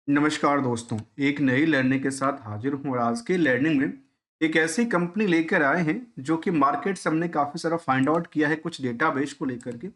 नमस्कार दोस्तों, एक नई लर्निंग के साथ हाजिर हूँ और आज की लर्निंग में एक ऐसी कंपनी लेकर आए हैं जो कि मार्केट से हमने काफ़ी सारा फाइंड आउट किया है कुछ डेटाबेस को लेकर के।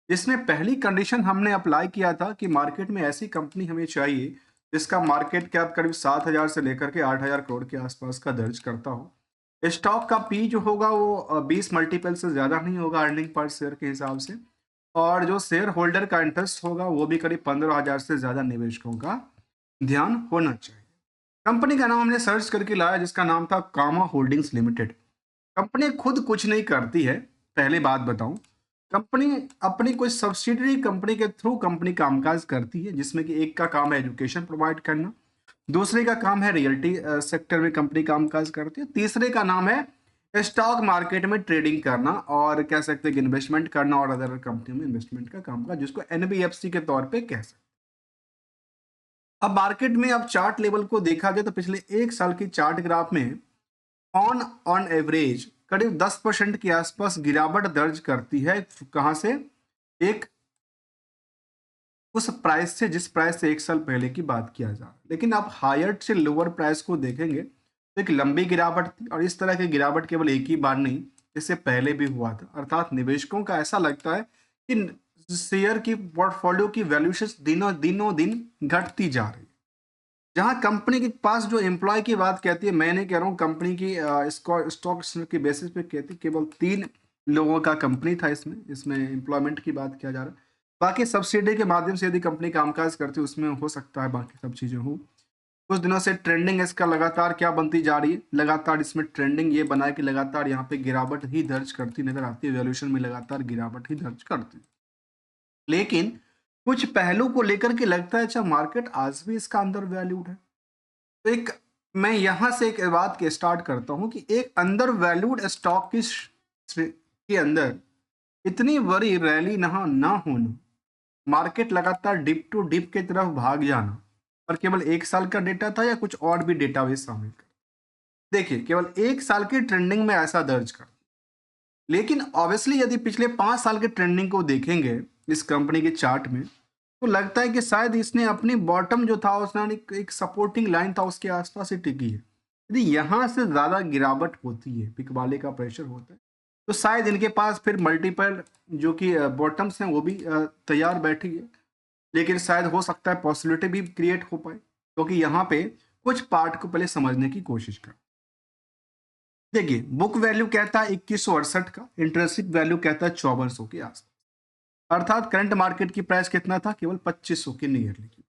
जिसमें पहली कंडीशन हमने अप्लाई किया था कि मार्केट में ऐसी कंपनी हमें चाहिए जिसका मार्केट कैप करीब 7,000 से लेकर के 8,000 करोड़ के आसपास का दर्ज करता हो। स्टॉक का पी जो होगा वो 20 मल्टीपल से ज़्यादा नहीं होगा अर्निंग पर शेयर के हिसाब से। और जो शेयर होल्डर का इंटरेस्ट होगा वो भी करीब 15,000 से ज़्यादा निवेशकों का ध्यान होना चाहिए। कंपनी का नाम हमने सर्च करके लाया जिसका नाम था कामा होल्डिंग्स लिमिटेड। कंपनी खुद कुछ नहीं करती है, पहले बात बताऊं। कंपनी अपनी कोई सब्सिडरी कंपनी के थ्रू कंपनी कामकाज करती है जिसमें कि एक का काम है एजुकेशन प्रोवाइड करना, दूसरे का काम है रियल्टी सेक्टर में कंपनी कामकाज करती है, तीसरे का नाम है स्टॉक मार्केट में ट्रेडिंग करना और कह सकते हैं कि इन्वेस्टमेंट करना और अदर कंपनी में इन्वेस्टमेंट का कामकाज जिसको एनबीएफसी के तौर पे कह सकते हैं। अब मार्केट में अब चार्ट लेवल को देखा जाए तो पिछले एक साल की चार्ट ग्राफ में ऑन ऑन एवरेज करीब 10% के आसपास गिरावट दर्ज करती है। कहां से? एक उस प्राइस से जिस प्राइस से एक साल पहले की बात किया जा रहा है, लेकिन आप हायर से लोअर प्राइस को देखेंगे तो एक लंबी गिरावट थी और इस तरह की गिरावट केवल एक ही बार नहीं, इससे पहले भी हुआ था। अर्थात निवेशकों का ऐसा लगता है कि शेयर की पोर्टफोलियो की वैल्यूएशन दिनों दिनों दिन घटती जा रही है। जहाँ कंपनी के पास जो एम्प्लॉय की बात कहती है, मैं नहीं कह रहा हूँ कंपनी की स्टॉक की बेसिस पे कहती, केवल 3 लोगों का कंपनी था इसमें इसमें एम्प्लॉयमेंट की बात किया जा रहा है। बाकी सब्सिडी के माध्यम से यदि कंपनी कामकाज करती है उसमें हो सकता है बाकी सब चीज़ें हो। कुछ दिनों से ट्रेंडिंग इसका लगातार क्या बनती जा रही है, लगातार इसमें ट्रेंडिंग ये बना है कि लगातार यहाँ पे गिरावट ही दर्ज करती नजर आती है, वैल्यूएशन में लगातार गिरावट ही दर्ज करती है। लेकिन कुछ पहलू को लेकर के लगता है अच्छा मार्केट आज भी इसका अंडर वैल्यूड है। तो एक मैं यहाँ से एक बात के स्टार्ट करता हूँ कि एक अंडर वैल्यूड स्टॉक की के अंदर इतनी बड़ी रैली ना होना, मार्केट लगातार डिप टू डिप की तरफ भाग जाना, और केवल एक साल का डेटा था या कुछ और भी डेटा भी शामिल कर? देखिए, केवल एक साल की ट्रेंडिंग में ऐसा दर्ज कर, लेकिन ऑब्वियसली यदि पिछले 5 साल के ट्रेंडिंग को देखेंगे इस कंपनी के चार्ट में तो लगता है कि शायद इसने अपनी बॉटम जो था उसने एक सपोर्टिंग लाइन था उसके आसपास ही टिकी है। यदि यहाँ से ज़्यादा गिरावट होती है, पिक वाले का प्रेशर होता है, तो शायद इनके पास फिर मल्टीपल जो कि बॉटम्स हैं वो भी तैयार बैठी है। लेकिन शायद हो सकता है पॉसिबिलिटी भी क्रिएट हो पाए, क्योंकि यहाँ पे कुछ पार्ट को पहले समझने की कोशिश कर। देखिए, बुक वैल्यू कहता है 2168 का, इंटरेंसिक वैल्यू कहता है 5400 के आसपास। अर्थात करंट मार्केट की प्राइस कितना था? केवल 2500 की नियरली की।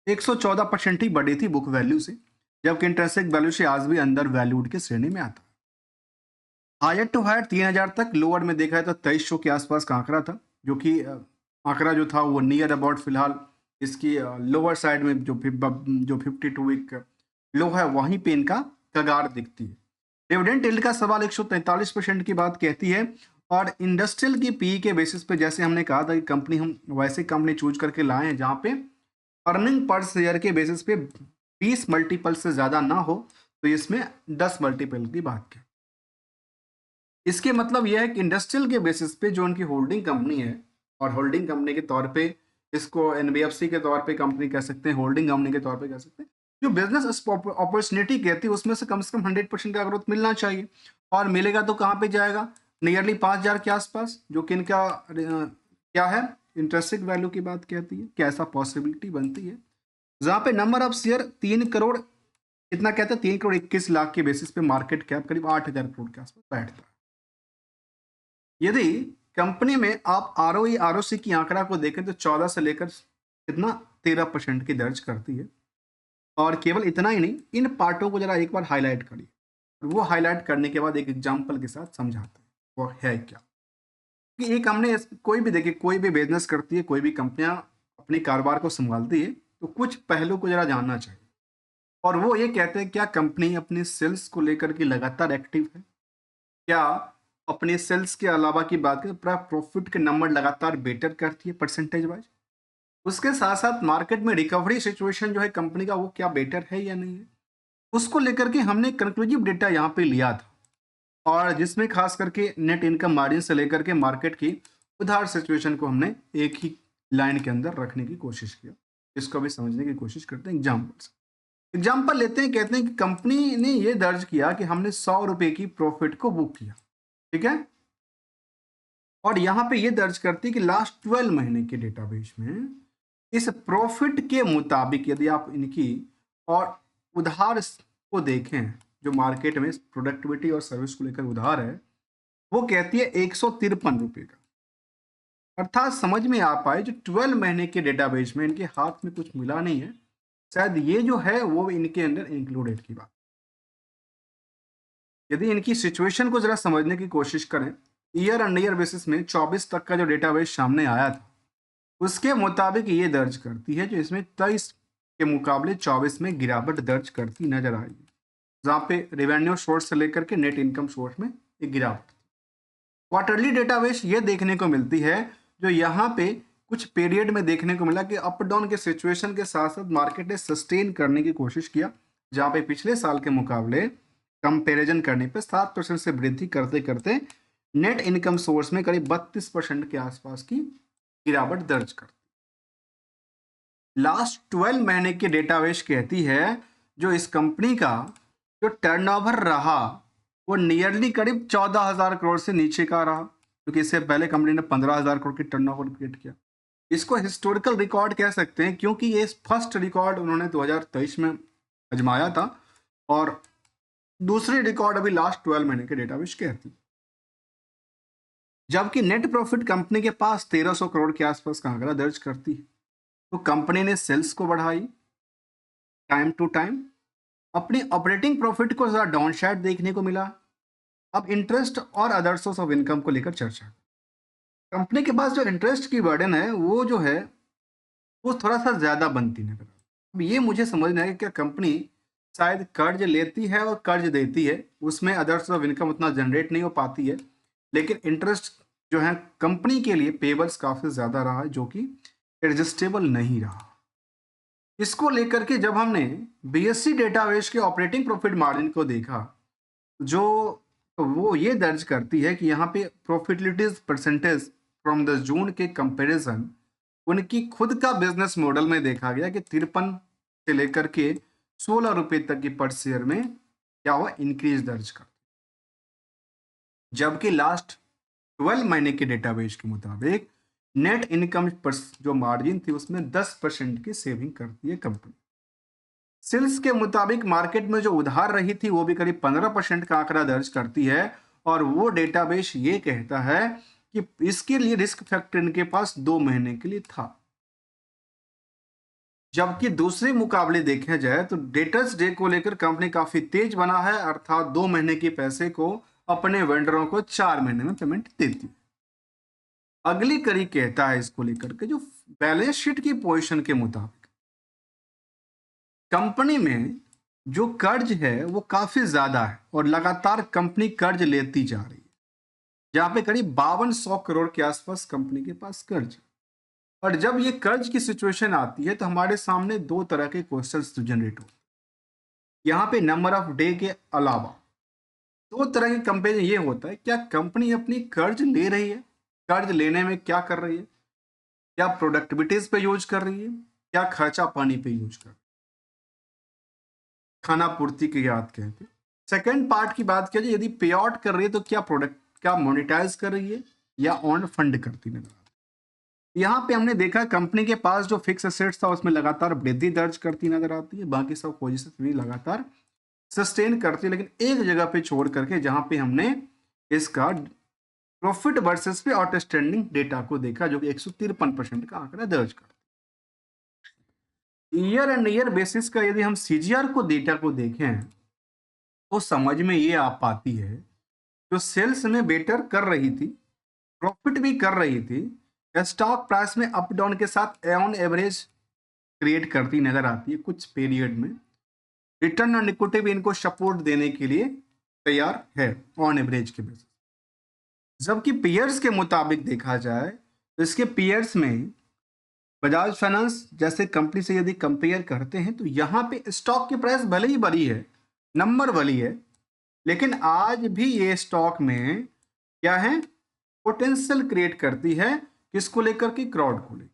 114% ही बढ़ी थी बुक वैल्यू से, जबकि इंटरेंसिक वैल्यू से आज भी अंडर वैल्यूड की श्रेणी में आता है। हायर टू हायर 3000 तक, लोअर में देखा है तो 2300 के आसपास का आंकड़ा था, जो कि आंकड़ा जो था वो नियर अबाउट फिलहाल इसकी लोअर साइड में जो 52 वीक लो है वहीं पे इनका कगार दिखती है। डिविडेंड यील्ड का सवाल 143% की बात कहती है। और इंडस्ट्रियल की पी के बेसिस पे जैसे हमने कहा था कि कंपनी हम वैसे कंपनी चूज करके लाए हैं जहाँ पे अर्निंग पर शेयर के बेसिस पे 20 मल्टीपल से ज़्यादा ना हो, तो इसमें 10 मल्टीपल की बात है। इसके मतलब यह है कि इंडस्ट्रियल के बेसिस पे जो उनकी होल्डिंग कंपनी है, और होल्डिंग कंपनी के तौर पे इसको एनबीएफसी के तौर पे कंपनी कह सकते हैं, होल्डिंग कंपनी के तौर पे कह सकते हैं, जो बिजनेस अपॉर्चुनिटी कहती है उसमें से कम 100% का ग्रोथ मिलना चाहिए। और मिलेगा तो कहाँ पे जाएगा? नियरली 5,000 के आसपास, जो कि इनका क्या है, इंटरेस्टिंग वैल्यू की बात कहती है कि ऐसा पॉसिबिलिटी बनती है जहाँ पे नंबर ऑफ शेयर 3 करोड़, कितना कहते हैं, 3,21,00,000 के बेसिस पे मार्केट कैप करीब 8,000 करोड़ के आसपास बैठता है। यदि कंपनी में आप आरओई आरओसी की आंकड़ा को देखें तो 14 से लेकर कितना 13% की दर्ज करती है। और केवल इतना ही नहीं, इन पार्टों को जरा एक बार हाईलाइट करिए, और वो हाईलाइट करने के बाद एक एग्जांपल के साथ समझाते हैं वो है क्या। कि एक हमने कोई भी देखिए, कोई भी बिजनेस करती है, कोई भी कंपनियां अपने कारोबार को संभालती है, तो कुछ पहलू को जरा जानना चाहिए। और वो ये कहते हैं क्या कंपनी अपनी सेल्स को लेकर के लगातार एक्टिव है? क्या अपने सेल्स के अलावा की बात करें, प्रॉफिट के नंबर लगातार बेटर करती है परसेंटेज वाइज? उसके साथ साथ मार्केट में रिकवरी सिचुएशन जो है कंपनी का वो क्या बेटर है या नहीं है, उसको लेकर के हमने कंक्लूसिव डेटा यहाँ पे लिया था। और जिसमें खास करके नेट इनकम मार्जिन से लेकर के मार्केट की उधार सिचुएशन को हमने एक ही लाइन के अंदर रखने की कोशिश किया। इसको भी समझने की कोशिश करते हैं एग्जाम्पल लेते हैं। कहते हैं कि कंपनी ने ये दर्ज किया कि हमने 100 रुपए की प्रॉफिट को बुक किया, ठीक है। और यहाँ पे ये दर्ज करती है कि लास्ट 12 महीने के डेटाबेस में इस प्रॉफिट के मुताबिक यदि आप इनकी और उधार को देखें, जो मार्केट में प्रोडक्टिविटी और सर्विस को लेकर उधार है, वो कहती है 153 रुपए का। अर्थात समझ में आ पाए जो 12 महीने के डेटाबेस में इनके हाथ में कुछ मिला नहीं है, शायद ये जो है वो इनके अंदर इंक्लूडेड की बात। यदि इनकी सिचुएशन को जरा समझने की कोशिश करें, ईयर एंड ईयर बेसिस में 24 तक का जो डेटाबेस सामने आया था, उसके मुताबिक ये दर्ज करती है जो इसमें 23 के मुकाबले 24 में गिरावट दर्ज करती नजर आई है, जहाँ पे रेवेन्यू सोर्स से लेकर के नेट इनकम सोर्स में एक गिरावट। क्वार्टरली डेटाबेस ये देखने को मिलती है जो यहाँ पे कुछ पीरियड में देखने को मिला कि अप डाउन के सिचुएशन के साथ साथ मार्केट ने सस्टेन करने की कोशिश किया, जहाँ पे पिछले साल के मुकाबले कंपैरिजन करने पे 7% से वृद्धि करते करते नेट इनकम सोर्स में करीब 32% के आसपास की गिरावट दर्ज कर। लास्ट 12 महीने की डेटाबेस कहती है जो इस कंपनी का जो टर्नओवर रहा वो नियरली करीब 14,000 करोड़ से नीचे का रहा, क्योंकि इससे पहले कंपनी ने 15,000 करोड़ की टर्नओवर क्रिएट किया। इसको हिस्टोरिकल रिकॉर्ड कह सकते हैं क्योंकि ये फर्स्ट रिकॉर्ड उन्होंने 2023 में आजमाया था और दूसरी रिकॉर्ड अभी लास्ट 12 महीने के डेटाबेस कहती। जबकि नेट प्रॉफिट कंपनी के पास 1300 करोड़ के आसपास का आंकड़ा दर्ज करती है। तो कंपनी ने सेल्स को बढ़ाई टाइम टू टाइम, अपनी ऑपरेटिंग प्रॉफिट को ज़्यादा डाउन साइड देखने को मिला। अब इंटरेस्ट और अदर सोर्स ऑफ इनकम को लेकर चर्चा। कंपनी के पास जो इंटरेस्ट की बर्डन है वो जो है वो थोड़ा सा ज़्यादा बनती नजर। अब ये मुझे समझना है कि क्या कंपनी शायद कर्ज लेती है और कर्ज देती है, उसमें अदर सोर्स ऑफ इनकम उतना जनरेट नहीं हो पाती है, लेकिन इंटरेस्ट जो है कंपनी के लिए पेबल्स काफ़ी ज़्यादा रहा है जो कि एडजस्टेबल नहीं रहा। इसको लेकर के जब हमने बीएससी डेटाबेस के ऑपरेटिंग प्रॉफिट मार्जिन को देखा, जो वो ये दर्ज करती है कि यहाँ पे प्रॉफिटेबिलिटीज परसेंटेज फ्रॉम द जून के कंपैरिजन उनकी खुद का बिजनेस मॉडल में देखा गया कि 53 से लेकर के 16 रुपए तक की पर शेयर में क्या हुआ, इंक्रीज दर्ज कर। जबकि लास्ट 12 महीने के डेटाबेस के मुताबिक नेट इनकम पर जो मार्जिन थी उसमें 10% की सेविंग करती है कंपनी। सेल्स के मुताबिक मार्केट में जो उधार रही थी वो भी करीब 15% का आंकड़ा दर्ज करती है और वो डेटाबेस ये कहता है कि इसके लिए रिस्क फैक्टर इनके पास 2 महीने के लिए था। जबकि दूसरे मुकाबले देखा जाए तो डेटर्स डे को लेकर कंपनी काफी तेज बना है, अर्थात 2 महीने के पैसे को अपने वेंडरों को 4 महीने में पेमेंट देती है। अगली कड़ी कहता है इसको लेकर के जो बैलेंस शीट की पोजीशन के मुताबिक कंपनी में जो कर्ज है वो काफी ज्यादा है और लगातार कंपनी कर्ज लेती जा रही है, जहां पे करीब 5200 करोड़ के आसपास कंपनी के पास कर्ज है। और जब ये कर्ज की सिचुएशन आती है तो हमारे सामने दो तरह के क्वेश्चंस जनरेट होते हैं। यहाँ पे नंबर ऑफ डे के अलावा दो तरह के कंपेरिजन ये होता है, क्या कंपनी अपनी कर्ज ले रही है, कर्ज लेने में क्या कर रही है, क्या प्रोडक्टिविटीज पे यूज कर रही है, क्या खर्चा पानी पे यूज कर रही है, खाना पूर्ति की याद कहते हैं। सेकेंड पार्ट की बात किया जाए, यदि पे आउट कर रही है तो क्या प्रोडक्ट क्या मोनेटाइज कर रही है या ऑन फंड करती नजर आती है। यहाँ पे हमने देखा कंपनी के पास जो फिक्स एसेट्स था उसमें लगातार वृद्धि दर्ज करती नजर आती है, बाकी सब पोजीशन भी लगातार सस्टेन करती है, लेकिन एक जगह पे छोड़ करके जहां पे हमने इसका प्रॉफिट वर्सेस पे आउटस्टैंडिंग डेटा को देखा जो कि 153% का आंकड़ा दर्ज करता है। ईयर एंड ईयर बेसिस का यदि हम सीजीआर को डेटा को देखें तो समझ में ये आ पाती है जो सेल्स में बेटर कर रही थी, प्रॉफिट भी कर रही थी, स्टॉक प्राइस में अप डाउन के साथ ऑन एवरेज क्रिएट करती नजर आती है कुछ पीरियड में, रिटर्न ऑन इक्विटी भी इनको सपोर्ट देने के लिए तैयार है ऑन एवरेज के बेसिस। जबकि पीयर्स के मुताबिक देखा जाए तो इसके पीयर्स में बजाज फाइनेंस जैसे कंपनी से यदि कंपेयर करते हैं तो यहाँ पे स्टॉक की प्राइस भले ही बड़ी है, नंबर वाली है, लेकिन आज भी ये स्टॉक में क्या है, पोटेंशियल क्रिएट करती है, किसको लेकर के, क्राउड को लेकर।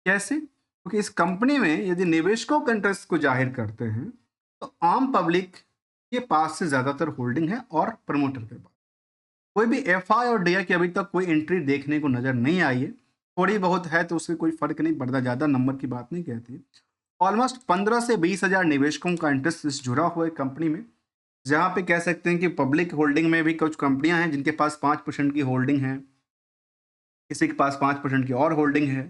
कैसे, क्योंकि इस कंपनी में यदि निवेशकों का इंटरेस्ट को जाहिर करते हैं तो आम पब्लिक के पास से ज़्यादातर होल्डिंग है और प्रमोटर के पास। कोई भी एफआई और डीआई की अभी तक कोई एंट्री देखने को नज़र नहीं आई है। थोड़ी बहुत है तो उससे कोई फ़र्क नहीं पड़ता, ज़्यादा नंबर की बात नहीं कहती है। ऑलमोस्ट 15 से 20 हज़ार निवेशकों का इंटरेस्ट इस जुड़ा हुआ है कंपनी में, जहाँ पे कह सकते हैं कि पब्लिक होल्डिंग में भी कुछ कंपनियां हैं जिनके पास 5% की होल्डिंग है, किसी के पास 5% की और होल्डिंग है।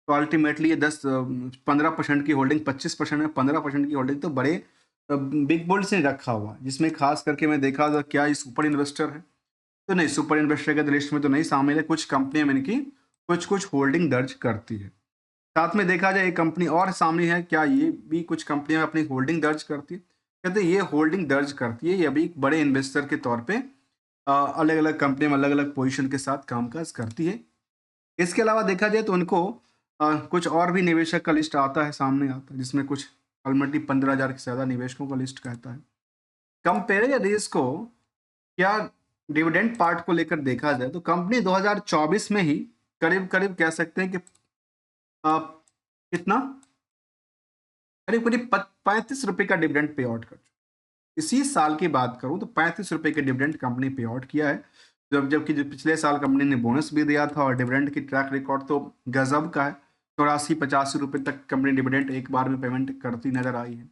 तो अल्टीमेटली ये 15% की होल्डिंग, 25% है, 15% की होल्डिंग तो बड़े बिग बुल्स ने रखा हुआ है, जिसमें खास करके मैं देखा था क्या ये सुपर इन्वेस्टर है। तो नहीं, सुपर इन्वेस्टर के लिस्ट में तो नहीं शामिल है। कुछ कंपनियां में इनकी कुछ कुछ होल्डिंग दर्ज करती है। साथ में देखा जाए एक कंपनी और सामने है, क्या ये भी कुछ कंपनियां अपनी होल्डिंग दर्ज करती है? कहते हैं ये होल्डिंग दर्ज करती है, ये भी एक बड़े इन्वेस्टर के तौर पे अलग अलग कंपनी में अलग अलग पोजीशन के साथ कामकाज करती है। इसके अलावा देखा जाए तो उनको कुछ और भी निवेशक का लिस्ट आता है, सामने आता है, जिसमें कुछ ऑलरेडी 15,000 से ज़्यादा निवेशकों का लिस्ट कहता है। कंपेरेटिव को क्या डिविडेंड पार्ट को लेकर देखा जाए तो कंपनी 2024 में ही करीब करीब कह सकते हैं कि कितना, करीब करीब 35 रुपए का डिविडेंड पे आउट कर चुकी है। इसी साल की बात करूं तो 35 रुपए के डिविडेंड कंपनी पे आउट किया है, जबकि जो पिछले साल कंपनी ने बोनस भी दिया था और डिविडेंड की ट्रैक रिकॉर्ड तो गजब का है। 84-85 रुपए तक कंपनी डिविडेंड एक बार में पेमेंट करती नजर आई है।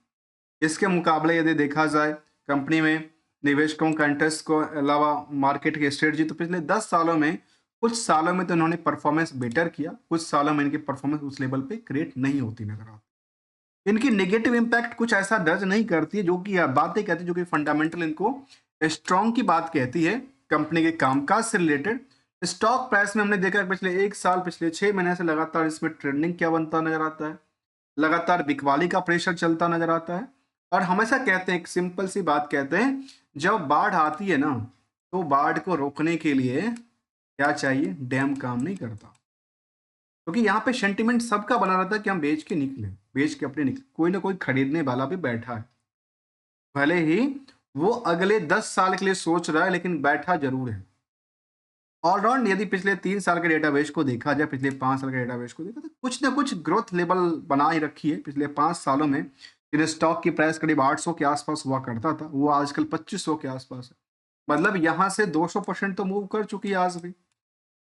इसके मुकाबले यदि देखा जाए कंपनी में निवेशकों का इंटरेस्ट को अलावा मार्केट की स्ट्रेटजी, तो पिछले 10 सालों में कुछ सालों में तो इन्होंने परफॉर्मेंस बेटर किया, कुछ सालों में इनकी परफॉर्मेंस उस लेवल पे क्रिएट नहीं होती नजर आती। इनकी नेगेटिव इम्पैक्ट कुछ ऐसा दर्ज नहीं करती है जो कि बातें कहती है, जो कि फंडामेंटल इनको स्ट्रॉन्ग की बात कहती है कंपनी के कामकाज से रिलेटेड। स्टॉक प्राइस में हमने देखा पिछले एक साल, पिछले 6 महीने से लगातार इसमें ट्रेंडिंग क्या बनता नजर आता है, लगातार बिकवाली का प्रेशर चलता नजर आता है। और हमेशा कहते हैं, एक सिंपल सी बात कहते हैं, जब बाढ़ आती है ना तो बाढ़ को रोकने के लिए क्या चाहिए, डैम काम नहीं करता। क्योंकि यहाँ पे सेंटिमेंट सबका बना रहता है कि हम बेच के निकले, बेच के अपने निकले, कोई ना कोई खरीदने वाला भी बैठा है, भले ही वो अगले 10 साल के लिए सोच रहा है लेकिन बैठा जरूर है। ऑलराउंड यदि पिछले 3 साल के डेटाबेस को देखा जाए, पिछले 5 साल के डेटाबेस को देखा तो कुछ ना कुछ ग्रोथ लेवल बना ही रखी है पिछले 5 सालों में। जिन स्टॉक की प्राइस करीब 800 के आसपास हुआ करता था, वो आजकल 2500 के आसपास है। मतलब यहाँ से 200% तो मूव कर चुकी है आज भी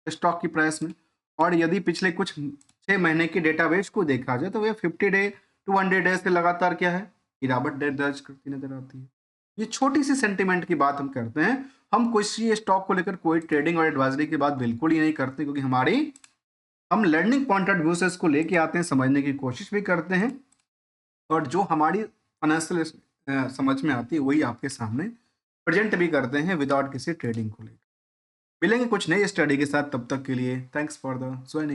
स्टॉक की प्राइस में। और यदि पिछले कुछ 6 महीने के डेटाबेस को देखा जाए तो वे 50 डे 200 डेज से लगातार क्या है, गिरावट दर्ज करती नजर आती है। ये छोटी सी सेंटीमेंट की बात हम करते हैं। हम किसी स्टॉक को लेकर कोई ट्रेडिंग और एडवाइजरी की बात बिल्कुल ही नहीं करते, क्योंकि हम लर्निंग पॉइंट ऑफ व्यू से इसको लेके आते हैं, समझने की कोशिश भी करते हैं, और जो हमारी फाइनेंशियल समझ में आती है वही आपके सामने प्रेजेंट भी करते हैं विदाउट किसी ट्रेडिंग को लेकर। मिलेंगे कुछ नई स्टडी के साथ, तब तक के लिए थैंक्स फॉर द ज्वाइनिंग।